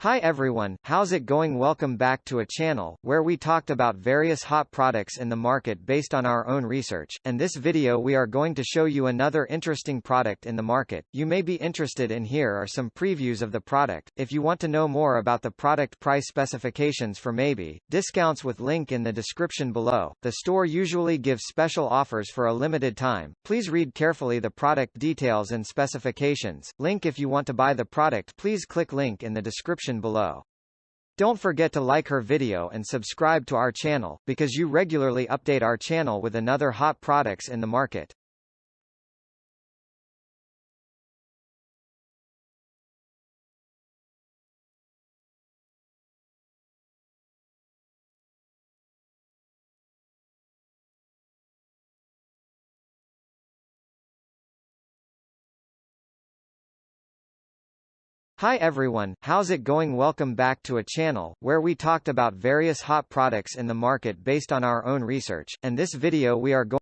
Hi everyone, how's it going? Welcome back to a channel, where we talked about various hot products in the market based on our own research, and this video we are going to show you another interesting product in the market. You may be interested in. Here are some previews of the product. If you want to know more about the product price specifications for maybe discounts with link in the description below. The store usually gives special offers for a limited time. Please read carefully the product details and specifications. Link if you want to buy the product. Please click link in the description below. Don't forget to like her video and subscribe to our channel, because you regularly update our channel with another hot products in the market. Hi everyone, how's it going? Welcome back to a channel, where we talked about various hot products in the market based on our own research, and this video we are going